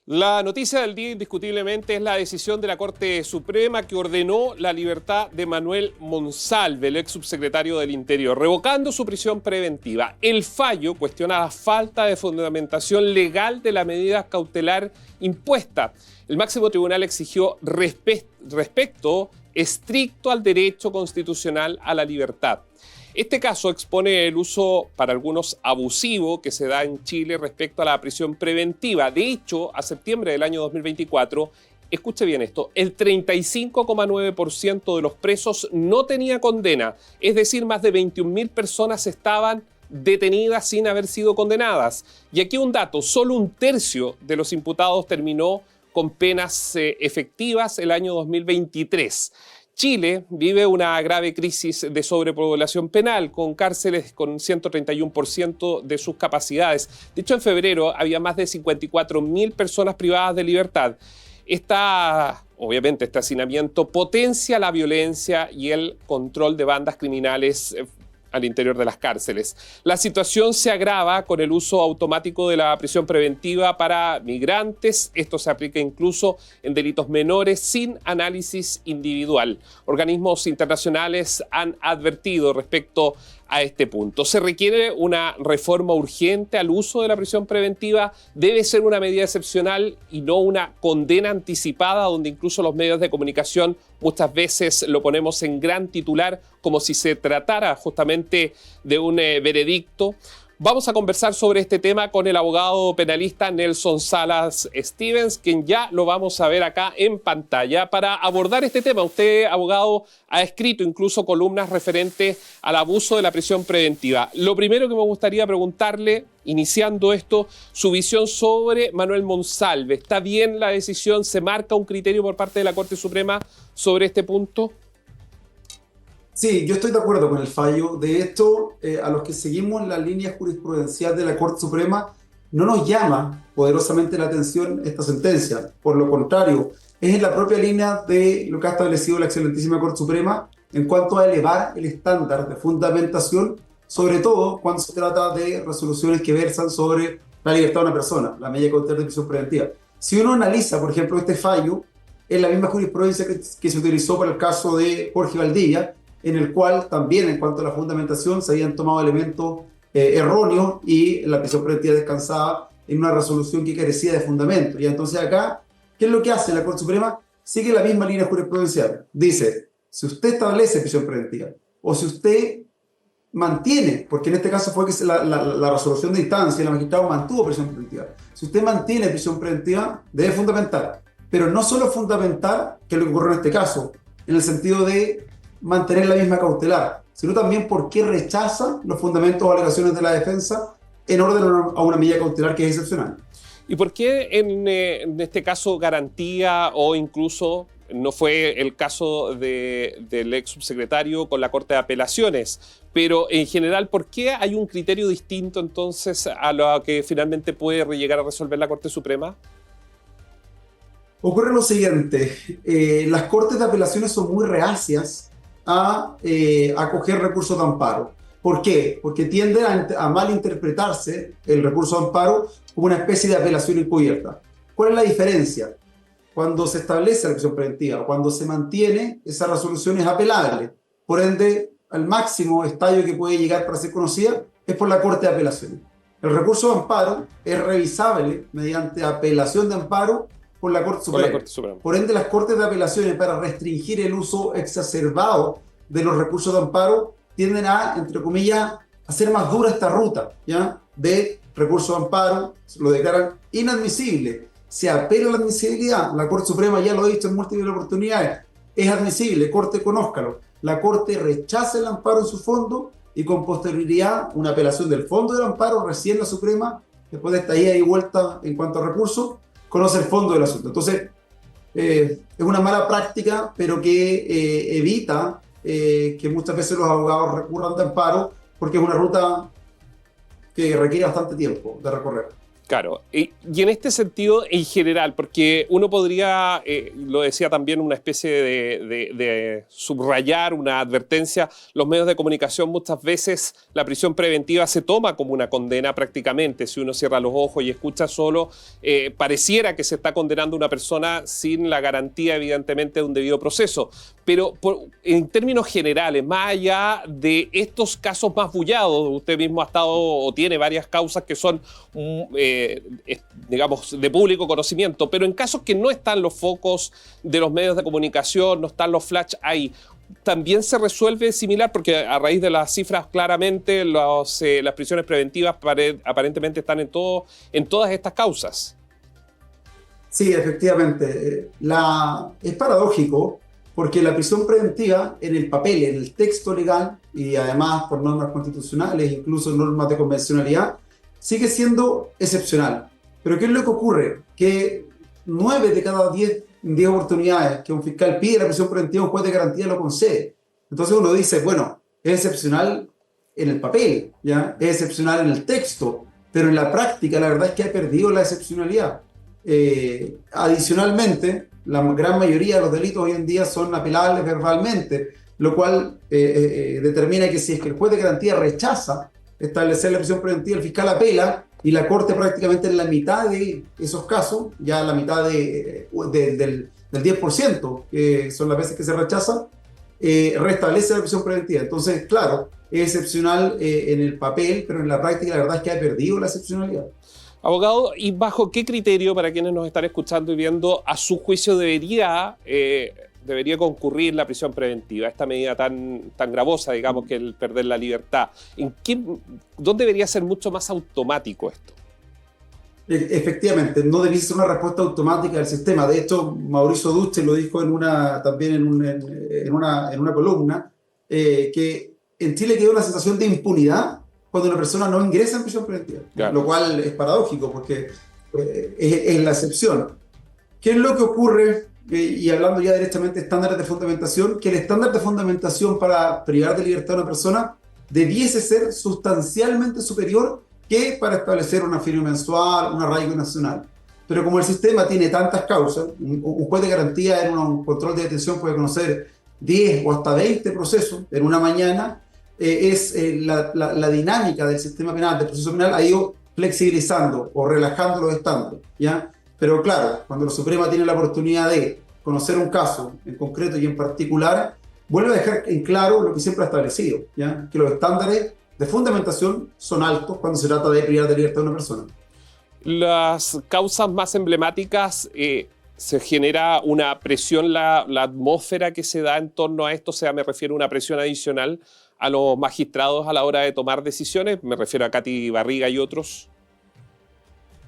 La noticia del día indiscutiblemente es la decisión de la Corte Suprema que ordenó la libertad de Manuel Monsalve, el ex subsecretario del Interior, revocando su prisión preventiva. El fallo cuestiona la falta de fundamentación legal de la medida cautelar impuesta. El máximo tribunal exigió respeto estricto al derecho constitucional a la libertad. Este caso expone el uso, para algunos, abusivo que se da en Chile respecto a la prisión preventiva. De hecho, a septiembre del año 2024, escuche bien esto, el 35,9% de los presos no tenía condena. Es decir, más de 21.000 personas estaban detenidas sin haber sido condenadas. Y aquí un dato, solo un tercio de los imputados terminó con penas efectivas el año 2023. Chile vive una grave crisis de sobrepoblación penal, con cárceles con 131% de sus capacidades. De hecho, en febrero había más de 54.000 personas privadas de libertad. Obviamente, este hacinamiento potencia la violencia y el control de bandas criminales al interior de las cárceles. La situación se agrava con el uso automático de la prisión preventiva para migrantes. Esto se aplica incluso en delitos menores sin análisis individual. Organismos internacionales han advertido respecto a este punto. Se requiere una reforma urgente al uso de la prisión preventiva. Debe ser una medida excepcional y no una condena anticipada, donde incluso los medios de comunicación muchas veces lo ponemos en gran titular, como si se tratara justamente de un veredicto. Vamos a conversar sobre este tema con el abogado penalista Nelson Salas Stevens, quien ya lo vamos a ver acá en pantalla. Para abordar este tema, usted, abogado, ha escrito incluso columnas referentes al abuso de la prisión preventiva. Lo primero que me gustaría preguntarle, iniciando esto, su visión sobre Manuel Monsalve. ¿Está bien la decisión? ¿Se marca un criterio por parte de la Corte Suprema sobre este punto? Sí, yo estoy de acuerdo con el fallo. De hecho, a los que seguimos la línea jurisprudencial de la Corte Suprema, no nos llama poderosamente la atención esta sentencia. Por lo contrario, es en la propia línea de lo que ha establecido la excelentísima Corte Suprema en cuanto a elevar el estándar de fundamentación, sobre todo cuando se trata de resoluciones que versan sobre la libertad de una persona, la medida cautelar de prisión preventiva. Si uno analiza, por ejemplo, este fallo, es la misma jurisprudencia que se utilizó para el caso de Jorge Valdivia, en el cual también, en cuanto a la fundamentación, se habían tomado elementos erróneos y la prisión preventiva descansaba en una resolución que carecía de fundamento. Y entonces acá, ¿qué es lo que hace la Corte Suprema? Sigue la misma línea jurisprudencial. Dice, si usted establece prisión preventiva o si usted mantiene, porque en este caso fue que la resolución de instancia, el magistrado mantuvo prisión preventiva. Si usted mantiene prisión preventiva, debe fundamentar. Pero no solo fundamentar, que es lo que ocurrió en este caso, en el sentido de mantener la misma cautelar, sino también por qué rechaza los fundamentos o alegaciones de la defensa en orden a una medida cautelar que es excepcional. ¿Y por qué en este caso garantía o incluso no fue el caso del ex subsecretario con la Corte de Apelaciones? Pero en general, ¿por qué hay un criterio distinto entonces a lo que finalmente puede llegar a resolver la Corte Suprema? Ocurre lo siguiente, las Cortes de Apelaciones son muy reacias a acoger recursos de amparo. ¿Por qué? Porque tiende a malinterpretarse el recurso de amparo como una especie de apelación encubierta. ¿Cuál es la diferencia? Cuando se establece la prisión preventiva, cuando se mantiene, esa resolución es apelable. Por ende, al máximo estadio que puede llegar para ser conocida es por la Corte de Apelaciones. El recurso de amparo es revisable mediante apelación de amparo por la Corte Suprema. Por ende, las Cortes de Apelaciones, para restringir el uso exacerbado de los recursos de amparo, tienden a, entre comillas, hacer más dura esta ruta, ¿ya?, de recurso de amparo, lo declaran inadmisible. Se apela a la admisibilidad. La Corte Suprema ya lo ha dicho en múltiples oportunidades. Es admisible, Corte, conózcalo. La Corte rechaza el amparo en su fondo y con posterioridad una apelación del fondo del amparo, recién la Suprema, después de esta ida y vuelta en cuanto a recursos, conoce el fondo del asunto. Entonces, es una mala práctica, pero que evita que muchas veces los abogados recurran de amparo, porque es una ruta que requiere bastante tiempo de recorrer. Claro, y en este sentido, en general, porque uno podría, lo decía también, una especie de subrayar una advertencia, los medios de comunicación muchas veces la prisión preventiva se toma como una condena prácticamente, si uno cierra los ojos y escucha solo, pareciera que se está condenando a una persona sin la garantía evidentemente de un debido proceso, pero en términos generales, más allá de estos casos más bullados, usted mismo ha estado o tiene varias causas que son digamos, de público conocimiento, pero en casos que no están los focos de los medios de comunicación, no están los flash ahí, también se resuelve similar, porque a raíz de las cifras claramente las prisiones preventivas aparentemente están en todas estas causas. Sí, efectivamente. Es paradójico porque la prisión preventiva en el papel, en el texto legal y además por normas constitucionales, incluso normas de convencionalidad, sigue siendo excepcional. Pero ¿qué es lo que ocurre? Que 9 de cada 10 oportunidades que un fiscal pide la prisión preventiva, un juez de garantía lo concede. Entonces uno dice, bueno, es excepcional en el papel, ¿ya? Es excepcional en el texto, pero en la práctica la verdad es que ha perdido la excepcionalidad. Adicionalmente, la gran mayoría de los delitos hoy en día son apelables verbalmente, lo cual determina que si es que el juez de garantía rechaza establecer la prisión preventiva, el fiscal apela y la Corte prácticamente en la mitad de esos casos, ya la mitad del 10%, que son las veces que se rechaza, restablece la prisión preventiva. Entonces, claro, es excepcional en el papel, pero en la práctica la verdad es que ha perdido la excepcionalidad. Abogado, ¿y bajo qué criterio, para quienes nos están escuchando y viendo, a su juicio debería concurrir la prisión preventiva, esta medida tan gravosa, digamos, que el perder la libertad? ¿Dónde debería ser mucho más automático esto? Efectivamente, no debería ser una respuesta automática del sistema. De hecho, Mauricio Duchte lo dijo también en una columna, que en Chile quedó una sensación de impunidad cuando una persona no ingresa en prisión preventiva, claro. Lo cual es paradójico porque es la excepción. ¿Qué es lo que ocurre? Y hablando ya directamente de estándares de fundamentación, que el estándar de fundamentación para privar de libertad a una persona debiese ser sustancialmente superior que para establecer una firma mensual, un arraigo nacional. Pero como el sistema tiene tantas causas, un juez de garantía en un control de detención puede conocer 10 o hasta 20 procesos en una mañana, la dinámica del sistema penal, del proceso penal, ha ido flexibilizando o relajando los estándares, ¿ya? Pero claro, cuando la Suprema tiene la oportunidad de conocer un caso en concreto y en particular, vuelve a dejar en claro lo que siempre ha establecido, ¿ya? Que los estándares de fundamentación son altos cuando se trata de privar de libertad a una persona. Las causas más emblemáticas, se genera una presión, la atmósfera que se da en torno a esto, o sea, me refiero a una presión adicional a los magistrados a la hora de tomar decisiones, me refiero a Katy Barriga y otros.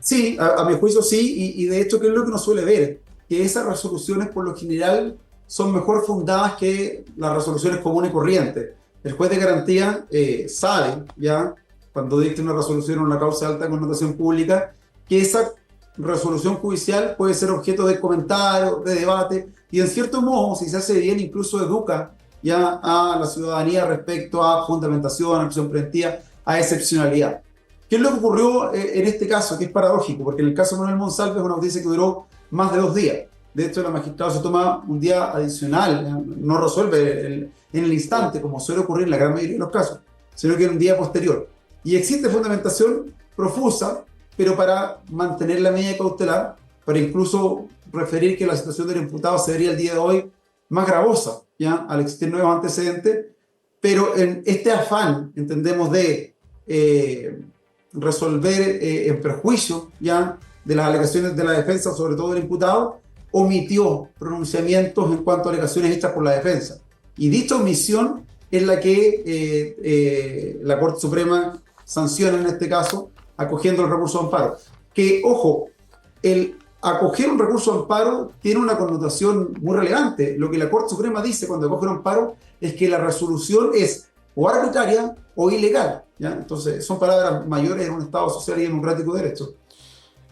Sí, a mi juicio sí, y de hecho, ¿qué es lo que uno suele ver? Que esas resoluciones por lo general son mejor fundadas que las resoluciones comunes y corrientes. El juez de garantía sabe, ya, cuando dicta una resolución en una causa de alta connotación pública, que esa resolución judicial puede ser objeto de comentario, de debate, y en cierto modo, si se hace bien, incluso educa ya a la ciudadanía respecto a fundamentación, a prisión preventiva, a excepcionalidad. ¿Qué es lo que ocurrió en este caso? Que es paradójico, porque en el caso de Manuel Monsalve es una audiencia que duró más de 2 días. De hecho, la magistrada se toma un día adicional, no resuelve en el instante, como suele ocurrir en la gran mayoría de los casos, sino que en un día posterior. Y existe fundamentación profusa, pero para mantener la medida cautelar, para incluso referir que la situación del imputado se vería el día de hoy más gravosa, ¿ya? Al existir nuevos antecedentes, pero en este afán, entendemos, de resolver en perjuicio, ¿ya?, de las alegaciones de la defensa, sobre todo del imputado, omitió pronunciamientos en cuanto a alegaciones hechas por la defensa. Y dicha omisión es la que la Corte Suprema sanciona en este caso, acogiendo el recurso de amparo. Que, ojo, el acoger un recurso de amparo tiene una connotación muy relevante. Lo que la Corte Suprema dice cuando acoge un amparo es que la resolución es o arbitraria o ilegal, ¿ya? Entonces, son palabras mayores en un Estado social y democrático de derecho.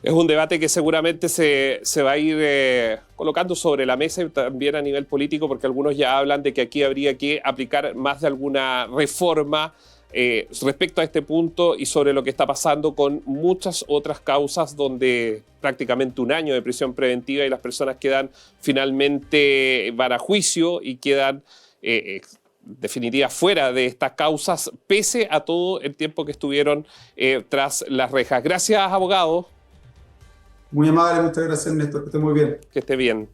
Es un debate que seguramente se va a ir colocando sobre la mesa y también a nivel político, porque algunos ya hablan de que aquí habría que aplicar más de alguna reforma respecto a este punto y sobre lo que está pasando con muchas otras causas donde prácticamente 1 año de prisión preventiva y las personas quedan finalmente van a juicio y quedan definitiva fuera de estas causas, pese a todo el tiempo que estuvieron tras las rejas. Gracias, abogado. Muy amable, muchas gracias, Néstor, que esté muy bien. Que esté bien.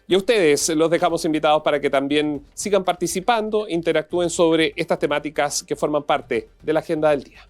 Y a ustedes los dejamos invitados para que también sigan participando, interactúen sobre estas temáticas que forman parte de la agenda del día.